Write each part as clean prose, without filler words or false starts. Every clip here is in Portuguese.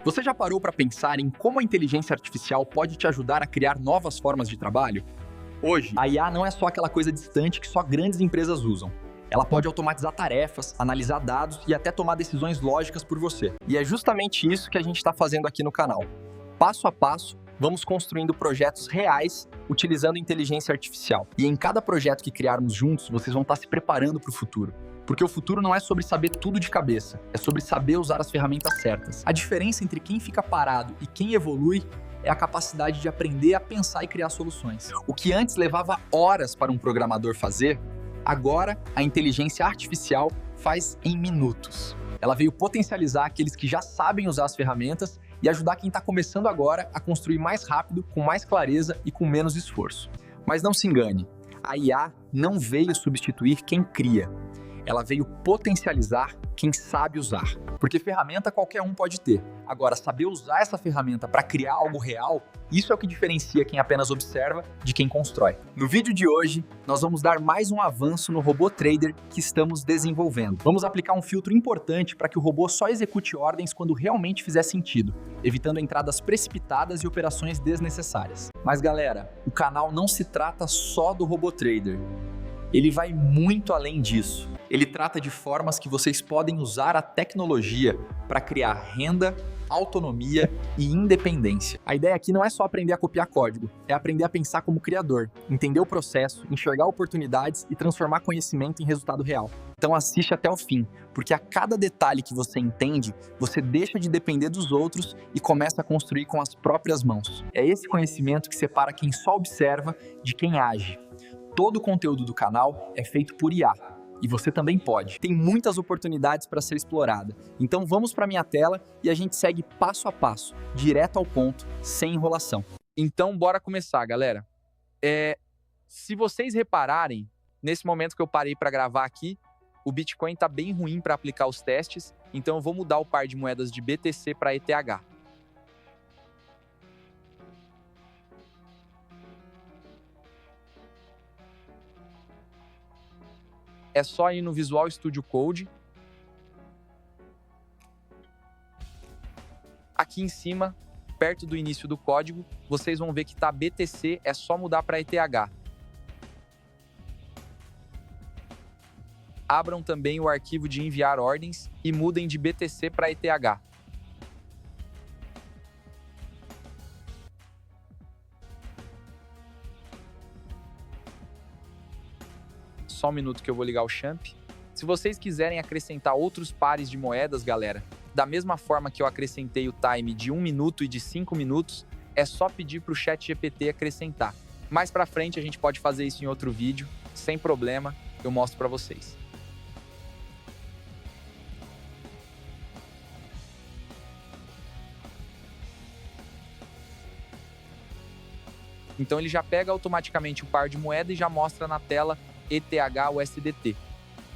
Você já parou para pensar em como a inteligência artificial pode te ajudar a criar novas formas de trabalho? Hoje, a IA não é só aquela coisa distante que só grandes empresas usam. Ela pode automatizar tarefas, analisar dados e até tomar decisões lógicas por você. E é justamente isso que a gente está fazendo aqui no canal. Passo a passo, vamos construindo projetos reais utilizando inteligência artificial. E em cada projeto que criarmos juntos, vocês vão estar se preparando para o futuro. Porque o futuro não é sobre saber tudo de cabeça, é sobre saber usar as ferramentas certas. A diferença entre quem fica parado e quem evolui é a capacidade de aprender a pensar e criar soluções. O que antes levava horas para um programador fazer, agora a inteligência artificial faz em minutos. Ela veio potencializar aqueles que já sabem usar as ferramentas e ajudar quem está começando agora a construir mais rápido, com mais clareza e com menos esforço. Mas não se engane, a IA não veio substituir quem cria. Ela veio potencializar quem sabe usar. Porque ferramenta qualquer um pode ter. Agora, saber usar essa ferramenta para criar algo real, isso é o que diferencia quem apenas observa de quem constrói. No vídeo de hoje, nós vamos dar mais um avanço no robô trader que estamos desenvolvendo. Vamos aplicar um filtro importante para que o robô só execute ordens quando realmente fizer sentido, evitando entradas precipitadas e operações desnecessárias. Mas galera, o canal não se trata só do robô trader. Ele vai muito além disso. Ele trata de formas que vocês podem usar a tecnologia para criar renda, autonomia e independência. A ideia aqui não é só aprender a copiar código, é aprender a pensar como criador, entender o processo, enxergar oportunidades e transformar conhecimento em resultado real. Então assiste até o fim, porque a cada detalhe que você entende, você deixa de depender dos outros e começa a construir com as próprias mãos. É esse conhecimento que separa quem só observa de quem age. Todo o conteúdo do canal é feito por IA. E você também pode. Tem muitas oportunidades para ser explorada. Então vamos para minha tela e a gente segue passo a passo, direto ao ponto, sem enrolação. Então bora começar, galera. Se vocês repararem, nesse momento que eu parei para gravar aqui, o Bitcoin está bem ruim para aplicar os testes, então eu vou mudar o par de moedas de BTC para ETH. É só ir no Visual Studio Code. Aqui em cima, perto do início do código, vocês vão ver que está BTC, é só mudar para ETH. Abram também o arquivo de enviar ordens e mudem de BTC para ETH. Só um minuto que eu vou ligar o Champ. Se vocês quiserem acrescentar outros pares de moedas, galera, da mesma forma que eu acrescentei o time de 1 minuto e de 5 minutos, é só pedir para o ChatGPT acrescentar. Mais para frente a gente pode fazer isso em outro vídeo, sem problema, eu mostro para vocês. Então ele já pega automaticamente o par de moeda e já mostra na tela ETH/USDT.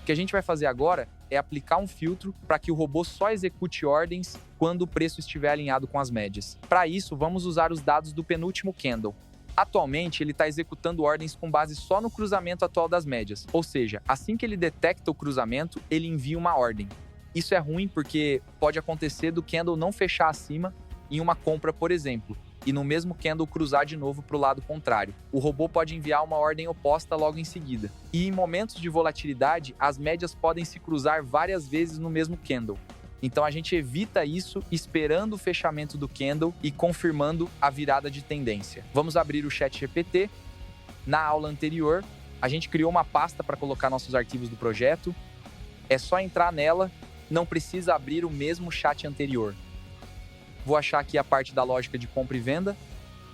O que a gente vai fazer agora é aplicar um filtro para que o robô só execute ordens quando o preço estiver alinhado com as médias. Para isso, vamos usar os dados do penúltimo candle. Atualmente, ele está executando ordens com base só no cruzamento atual das médias, ou seja, assim que ele detecta o cruzamento, ele envia uma ordem. Isso é ruim porque pode acontecer do candle não fechar acima em uma compra, por exemplo, e no mesmo candle cruzar de novo para o lado contrário. O robô pode enviar uma ordem oposta logo em seguida. E em momentos de volatilidade, as médias podem se cruzar várias vezes no mesmo candle. Então a gente evita isso esperando o fechamento do candle e confirmando a virada de tendência. Vamos abrir o ChatGPT. Na aula anterior, a gente criou uma pasta para colocar nossos arquivos do projeto. É só entrar nela, não precisa abrir o mesmo chat anterior. Vou achar aqui a parte da lógica de compra e venda,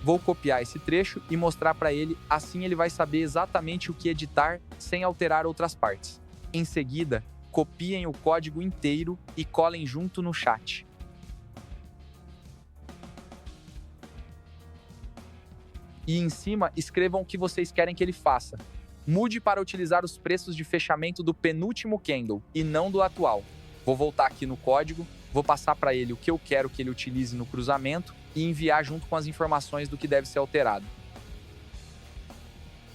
vou copiar esse trecho e mostrar para ele, assim ele vai saber exatamente o que editar sem alterar outras partes. Em seguida, copiem o código inteiro e colhem junto no chat. E em cima, escrevam o que vocês querem que ele faça. Mude para utilizar os preços de fechamento do penúltimo candle e não do atual. Vou voltar aqui no código. Vou passar para ele o que eu quero que ele utilize no cruzamento e enviar junto com as informações do que deve ser alterado.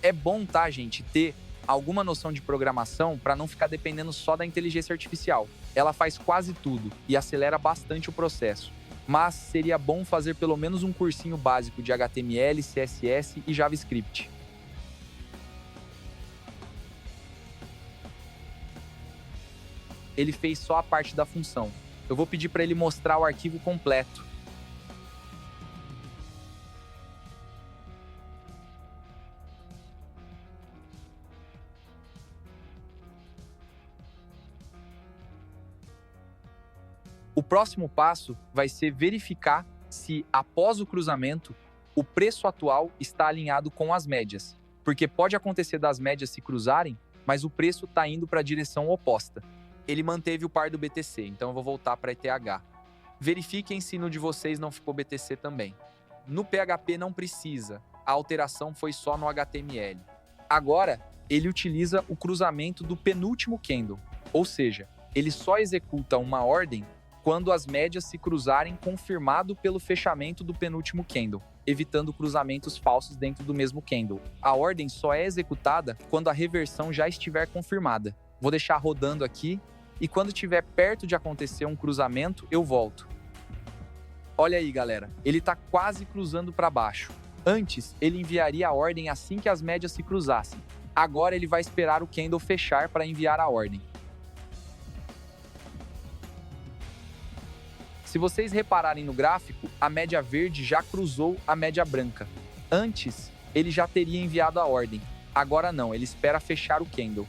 É bom, tá, gente, ter alguma noção de programação para não ficar dependendo só da inteligência artificial. Ela faz quase tudo e acelera bastante o processo. mas seria bom fazer pelo menos um cursinho básico de HTML, CSS e JavaScript. Ele fez só a parte da função. Eu vou pedir para ele mostrar o arquivo completo. O próximo passo vai ser verificar se, após o cruzamento, o preço atual está alinhado com as médias, porque pode acontecer das médias se cruzarem, mas o preço está indo para a direção oposta. Ele manteve o par do BTC, então eu vou voltar para ETH. Verifiquem se no de vocês não ficou BTC também. No PHP não precisa, a alteração foi só no HTML. Agora, ele utiliza o cruzamento do penúltimo candle, ou seja, ele só executa uma ordem quando as médias se cruzarem confirmado pelo fechamento do penúltimo candle, evitando cruzamentos falsos dentro do mesmo candle. A ordem só é executada quando a reversão já estiver confirmada. Vou deixar rodando aqui e quando estiver perto de acontecer um cruzamento, eu volto. Olha aí, galera, ele está quase cruzando para baixo. Antes, ele enviaria a ordem assim que as médias se cruzassem. Agora ele vai esperar o candle fechar para enviar a ordem. Se vocês repararem no gráfico, a média verde já cruzou a média branca. Antes, ele já teria enviado a ordem. Agora não, ele espera fechar o candle.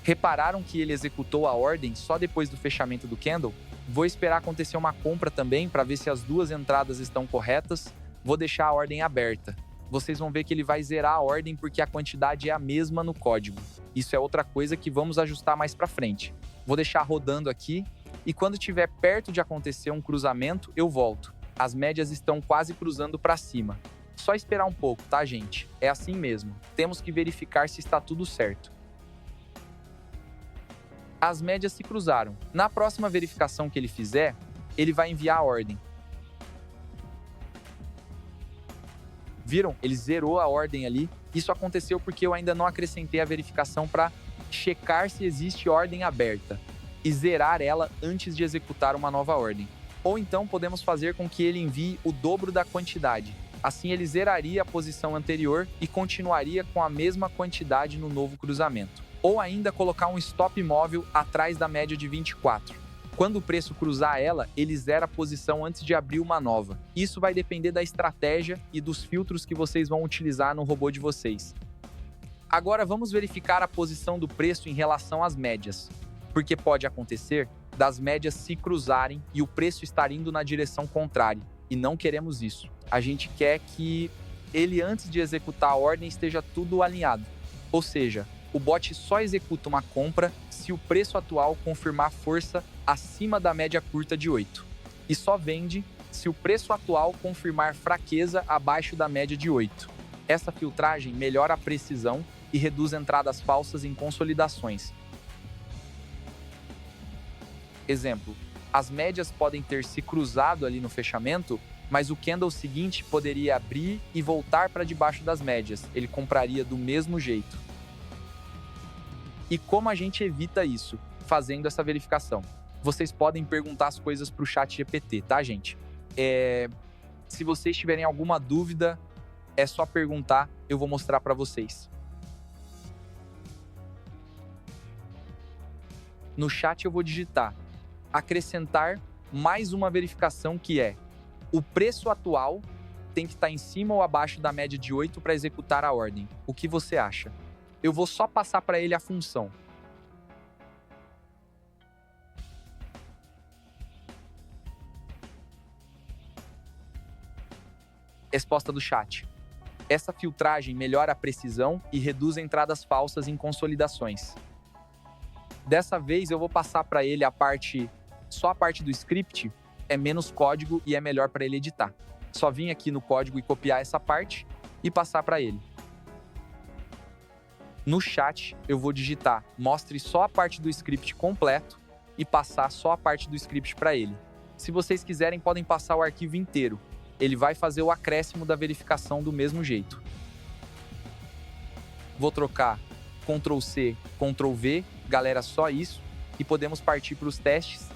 Repararam que ele executou a ordem só depois do fechamento do candle? Vou esperar acontecer uma compra também para ver se as duas entradas estão corretas. Vou deixar a ordem aberta. Vocês vão ver que ele vai zerar a ordem porque a quantidade é a mesma no código. Isso é outra coisa que vamos ajustar mais para frente. Vou deixar rodando aqui. E quando estiver perto de acontecer um cruzamento, eu volto. As médias estão quase cruzando para cima. Só esperar um pouco, tá, gente? É assim mesmo. Temos que verificar se está tudo certo. As médias se cruzaram. Na próxima verificação que ele fizer, ele vai enviar a ordem. Viram? Ele zerou a ordem ali. Isso aconteceu porque eu ainda não acrescentei a verificação para checar se existe ordem aberta e zerar ela antes de executar uma nova ordem. Ou então podemos fazer com que ele envie o dobro da quantidade. Assim ele zeraria a posição anterior e continuaria com a mesma quantidade no novo cruzamento. Ou ainda colocar um stop móvel atrás da média de 24. Quando o preço cruzar ela, ele zera a posição antes de abrir uma nova. Isso vai depender da estratégia e dos filtros que vocês vão utilizar no robô de vocês. Agora vamos verificar a posição do preço em relação às médias. Porque pode acontecer das médias se cruzarem e o preço estar indo na direção contrária. E não queremos isso. A gente quer que ele, antes de executar a ordem, esteja tudo alinhado. Ou seja, o bot só executa uma compra se o preço atual confirmar força acima da média curta de 8. E só vende se o preço atual confirmar fraqueza abaixo da média de 8. Essa filtragem melhora a precisão e reduz entradas falsas em consolidações. Exemplo, as médias podem ter se cruzado ali no fechamento, mas o candle seguinte poderia abrir e voltar para debaixo das médias. Ele compraria do mesmo jeito. E como a gente evita isso? Fazendo essa verificação. Vocês podem perguntar as coisas para o ChatGPT, tá, gente? Se vocês tiverem alguma dúvida, é só perguntar, eu vou mostrar para vocês. No chat eu vou digitar acrescentar mais uma verificação que é o preço atual tem que estar em cima ou abaixo da média de 8 para executar a ordem. O que você acha? Eu vou só passar para ele a função. Resposta do chat. Essa filtragem melhora a precisão e reduz entradas falsas em consolidações. Dessa vez eu vou passar para ele só a parte do script, é menos código e é melhor para ele editar. Só vim aqui no código e copiar essa parte e passar para ele. No chat eu vou digitar mostre só a parte do script completo e passar só a parte do script para ele. Se vocês quiserem podem passar o arquivo inteiro. Ele vai fazer o acréscimo da verificação do mesmo jeito. Vou trocar Ctrl+C, Ctrl+V, galera, só isso, e podemos partir para os testes.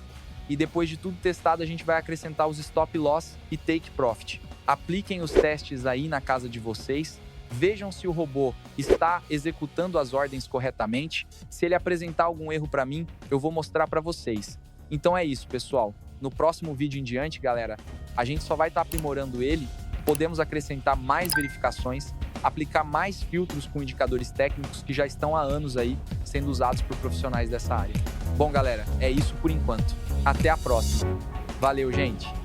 E depois de tudo testado, a gente vai acrescentar os stop loss e take profit. Apliquem os testes aí na casa de vocês. Vejam se o robô está executando as ordens corretamente. Se ele apresentar algum erro para mim, eu vou mostrar para vocês. Então é isso, pessoal. No próximo vídeo em diante, galera, a gente só vai estar aprimorando ele. Podemos acrescentar mais verificações, aplicar mais filtros com indicadores técnicos que já estão há anos aí sendo usados por profissionais dessa área. Bom, galera, é isso por enquanto. Até a próxima. Valeu, gente!